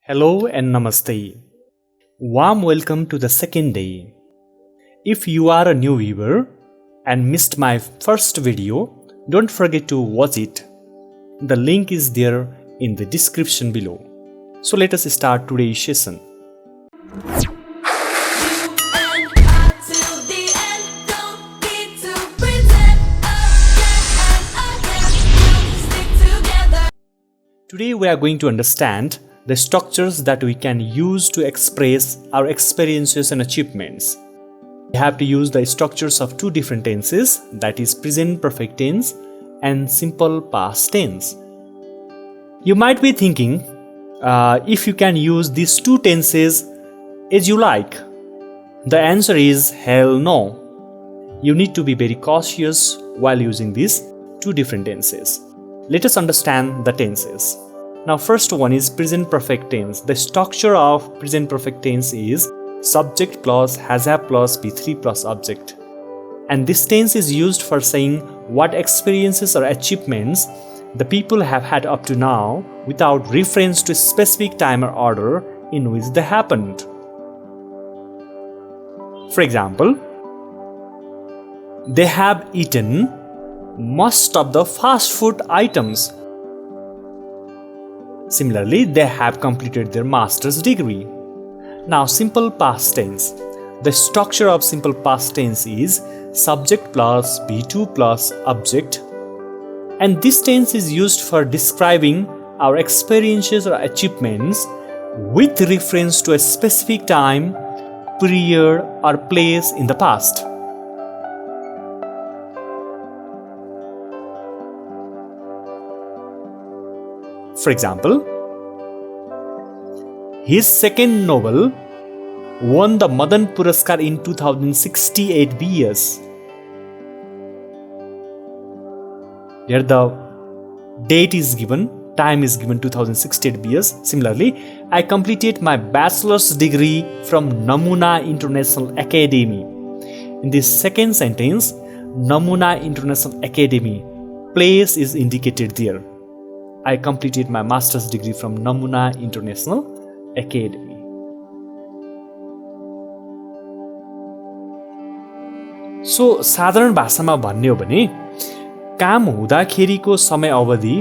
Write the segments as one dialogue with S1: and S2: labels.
S1: Hello and Namaste. Warm welcome to the second day. If you are a new viewer and missed my first video, don't forget to watch it. The link is there in the description below. So let us start today's session. Today we are going to understand the structures that we can use to express our experiences and achievements. We have to use the structures of two different tenses, that is present perfect tense and simple past tense. You might be thinking if you can use these two tenses as you like. The answer is hell no. You need to be very cautious while using these two different tenses. Let us understand the tenses. Now first one is present perfect tense. The structure of present perfect tense is subject plus has have plus be3 plus object. And this tense is used for saying what experiences or achievements the people have had up to now without reference to a specific time or order in which they happened. For example, they have eaten most of the fast food items. Similarly, they have completed their master's degree. Now, simple past tense. The structure of simple past tense is subject plus be2 plus object. And this tense is used for describing our experiences or achievements with reference to a specific time, period, or place in the past. For example, his second novel won the Madan Puraskar in 2068 BS. Here the date is given, time is given 2068 BS. Similarly, I completed my bachelor's degree from Namuna International Academy. In this second sentence, Namuna International Academy, place is indicated there. I completed my master's degree from Namuna International Academy. So, साधारण भाषामा भन्ने हो भने काम हुँदाखेरिको समय अवधि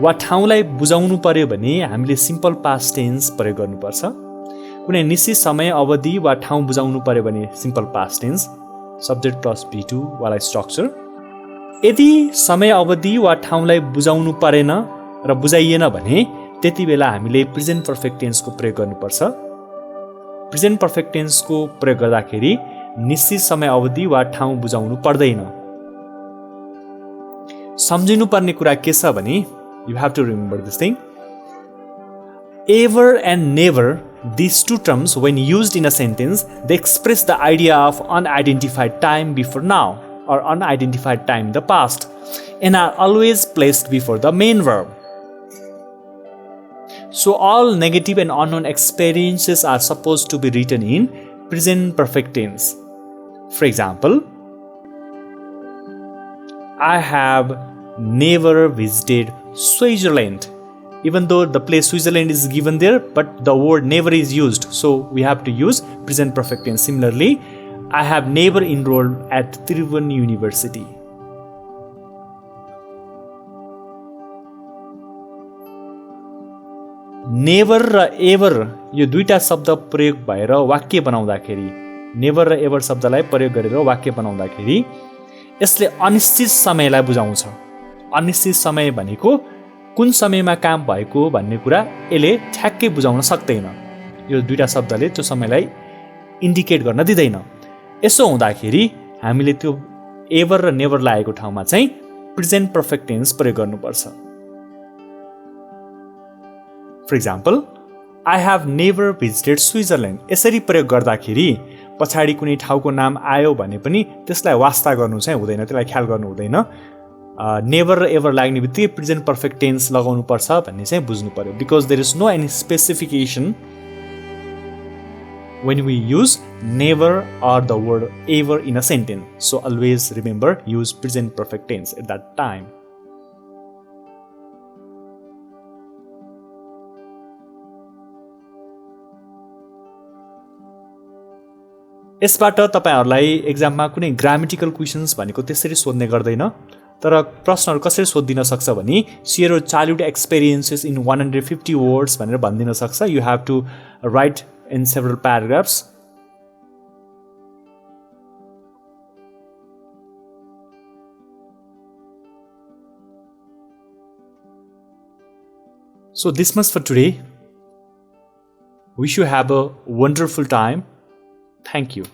S1: वा ठाउँलाई बुझाउनु पर्यो भने हामीले सिम्पल पास्ट टेन्स प्रयोग गर्नुपर्छ। कुनै निश्चित समय अवधि वा ठाउँ बुझाउनु पर्यो भने simple past tense subject plus भी2 वाला स्ट्रक्चर। यदि समय अवधि वा ठाउँलाई बुझाउनु परेन र बुझाइएन भने त्यति बेला हामीले प्रेजेन्ट पर्फेक्ट टेन्सको प्रयोग गर्नुपर्छ। प्रेजेन्ट पर्फेक्ट टेन्सको प्रयोग गर्दाखेरि निश्चित समय अवधि वा ठाउँ बुझाउनु पर्दैन। सम्झिनु पर्ने कुरा के छ भने you have to remember this thing. Ever and never, these two terms when used in a sentence, they express the idea of unidentified time before now or unidentified time in the past and are always placed before the main verb. So all negative and unknown experiences are supposed to be written in present perfect tense. For example, I have never visited Switzerland. Even though the place Switzerland is given there, but the word never is used. So we have to use present perfect tense. Similarly, I have never enrolled at Tribhuvan University. Never र ever यो दुईटा शब्द प्रयोग भएर वाक्य बनाउँदाखेरि never र ever शब्दलाई प्रयोग गरेर वाक्य बनाउँदाखेरि यसले अनिश्चित समयलाई बुझाउँछ। अनिश्चित समय भनेको कुन समयमा काम भएको भन्ने कुरा यसले ठ्याक्कै बुझाउन सक्दैन। यो दुईटा शब्दले त्यो समयलाई इन्डिकेट गर्न दिँदैन। यसो हुँदाखेरि हामीले त्यो एभर र नेभर लागेको ठाउँमा चाहिँ प्रेजेन्ट पर्फेक्ट टेन्स प्रयोग गर्नुपर्छ। For example, I have never visited Switzerland. यसरी प्रयोग गर्दाखेरि पछाडि कुनै ठाउँको नाम आयो भने पनि त्यसलाई वास्ता गर्नु चाहिँ हुँदैन, त्यसलाई ख्याल गर्नु हुँदैन। नेभर र एभर लाग्ने बित्तिकै प्रेजेन्ट पर्फेक्ट टेन्स लगाउनु पर्छ भन्ने चाहिँ बुझ्नु पर्यो। Because there is no any specification when we use never or the word ever in a sentence. So always remember, use present perfect tense at that time. यसबाट तपाईहरुलाई एक्जाममा कुनै ग्रामेटिकल क्वेशन्स भनेको त्यसरी सोध्ने गर्दैन तर प्रश्नहरु कसरी सोधिदिन सक्छ भने share your childhood experiences in 150 words भनेर भनिदिन सक्छ you have to write in several paragraphs So this much for today. Wish you have a wonderful time. Thank you.